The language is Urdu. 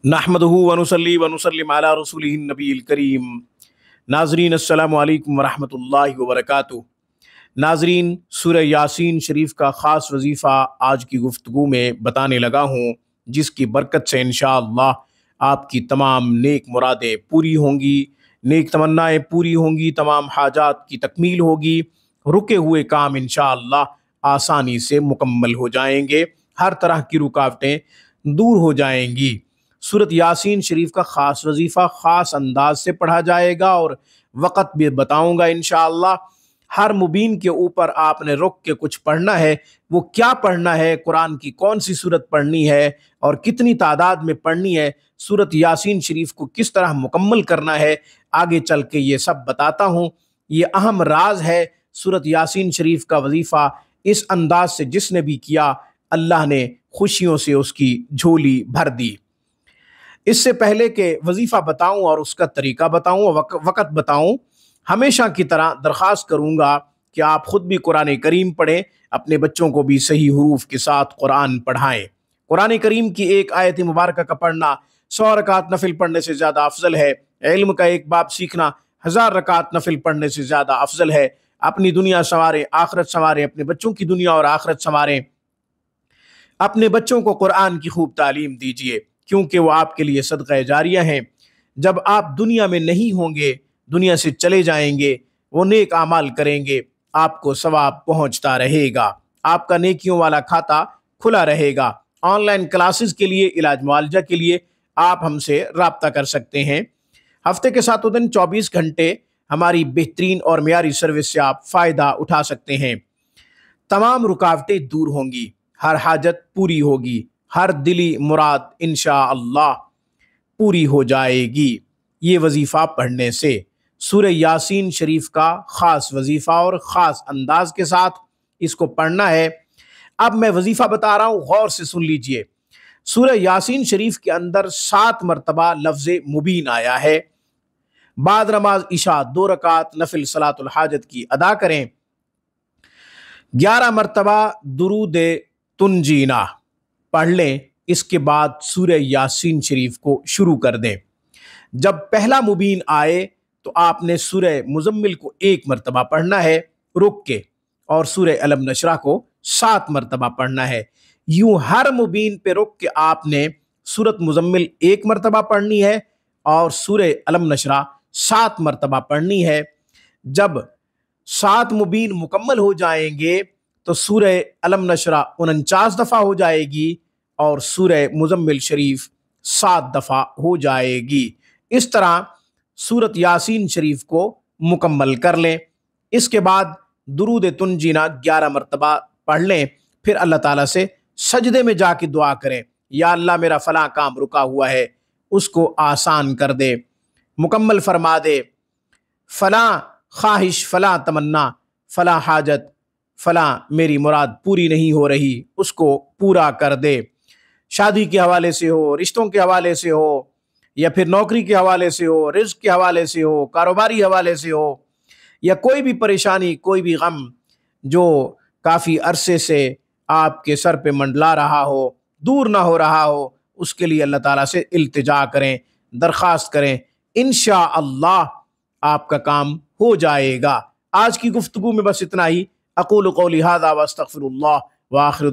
نحمدہ ونصلی ونسلم علی رسولہ النبی الکریم۔ ناظرین السلام علیکم ورحمۃ اللہ وبرکاتہ۔ ناظرین، سورہ یاسین شریف کا خاص وظیفہ آج کی گفتگو میں بتانے لگا ہوں، جس کی برکت سے انشاءاللہ آپ کی تمام نیک مرادیں پوری ہوں گی، نیک تمنائیں پوری ہوں گی، تمام حاجات کی تکمیل ہوگی، رکے ہوئے کام انشاءاللہ آسانی سے مکمل ہو جائیں گے، ہر طرح کی رکاوٹیں دور ہو جائیں گی۔ سورۃ یاسین شریف کا خاص وظیفہ خاص انداز سے پڑھا جائے گا اور وقت بھی بتاؤں گا انشاءاللہ۔ ہر مبین کے اوپر آپ نے رک کے کچھ پڑھنا ہے، وہ کیا پڑھنا ہے، قرآن کی کون سی سورت پڑھنی ہے اور کتنی تعداد میں پڑھنی ہے، سورۃ یاسین شریف کو کس طرح مکمل کرنا ہے، آگے چل کے یہ سب بتاتا ہوں۔ یہ اہم راز ہے سورۃ یاسین شریف کا وظیفہ اس انداز سے جس نے بھی کیا، اللہ نے خوشیوں سے اس کی جھولی بھر دی۔ اس سے پہلے کہ وظیفہ بتاؤں اور اس کا طریقہ بتاؤں اور وقت بتاؤں، ہمیشہ کی طرح درخواست کروں گا کہ آپ خود بھی قرآن کریم پڑھیں، اپنے بچوں کو بھی صحیح حروف کے ساتھ قرآن پڑھائیں۔ قرآن کریم کی ایک آیت مبارکہ کا پڑھنا 100 رکعت نفل پڑھنے سے زیادہ افضل ہے۔ علم کا ایک باب سیکھنا 1000 رکعت نفل پڑھنے سے زیادہ افضل ہے۔ اپنی دنیا سنواریں، آخرت سنواریں، اپنے بچوں کی دنیا اور آخرت سنواریں۔ اپنے بچوں کو قرآن کی خوب تعلیم دیجیے، کیونکہ وہ آپ کے لیے صدقہ جاریہ ہیں۔ جب آپ دنیا میں نہیں ہوں گے، دنیا سے چلے جائیں گے، وہ نیک اعمال کریں گے، آپ کو ثواب پہنچتا رہے گا، آپ کا نیکیوں والا کھاتا کھلا رہے گا۔ آن لائن کلاسز کے لیے، علاج معالجہ کے لیے آپ ہم سے رابطہ کر سکتے ہیں۔ ہفتے کے 7 دن 24 گھنٹے ہماری بہترین اور معیاری سروس سے آپ فائدہ اٹھا سکتے ہیں۔ تمام رکاوٹیں دور ہوں گی، ہر حاجت پوری ہوگی، ہر دلی مراد انشاءاللہ پوری ہو جائے گی یہ وظیفہ پڑھنے سے۔ سورہ یاسین شریف کا خاص وظیفہ اور خاص انداز کے ساتھ اس کو پڑھنا ہے۔ اب میں وظیفہ بتا رہا ہوں، غور سے سن لیجئے۔ سورہ یاسین شریف کے اندر 7 مرتبہ لفظ مبین آیا ہے۔ بعد نماز عشاء 2 رکعت نفل صلاۃ الحاجت کی ادا کریں۔ 11 مرتبہ درود تنجینا پڑھ لیں، اس کے بعد سورہ یاسین شریف کو شروع کر دیں۔ جب پہلا مبین آئے تو آپ نے سورہ مزمل کو 1 مرتبہ پڑھنا ہے رک کے، اور سورہ علم نشرح کو 7 مرتبہ پڑھنا ہے۔ یوں ہر مبین پہ رک کے آپ نے سورۃ مزمل 1 مرتبہ پڑھنی ہے اور سورہ علم نشرح 7 مرتبہ پڑھنی ہے۔ جب 7 مبین مکمل ہو جائیں گے تو سورہ علم نشرح 49 دفعہ ہو جائے گی اور سورہ مزمل شریف 7 دفعہ ہو جائے گی۔ اس طرح سورۃ یاسین شریف کو مکمل کر لیں۔ اس کے بعد درود تنجینا 11 مرتبہ پڑھ لیں، پھر اللہ تعالیٰ سے سجدے میں جا کے دعا کریں، یا اللہ میرا فلاں کام رکا ہوا ہے، اس کو آسان کر دے، مکمل فرما دے، فلاں خواہش، فلاں تمنا، فلاں حاجت، فلاں میری مراد پوری نہیں ہو رہی، اس کو پورا کر دے۔ شادی کے حوالے سے ہو، رشتوں کے حوالے سے ہو، یا پھر نوکری کے حوالے سے ہو، رزق کے حوالے سے ہو، کاروباری حوالے سے ہو، یا کوئی بھی پریشانی، کوئی بھی غم جو کافی عرصے سے آپ کے سر پہ منڈلا رہا ہو، دور نہ ہو رہا ہو، اس کے لیے اللہ تعالیٰ سے التجا کریں، درخواست کریں، انشاءاللہ آپ کا کام ہو جائے گا۔ آج کی گفتگو میں بس اتنا ہی۔ اقول قولی ھذا واستغفر اللہ وآخر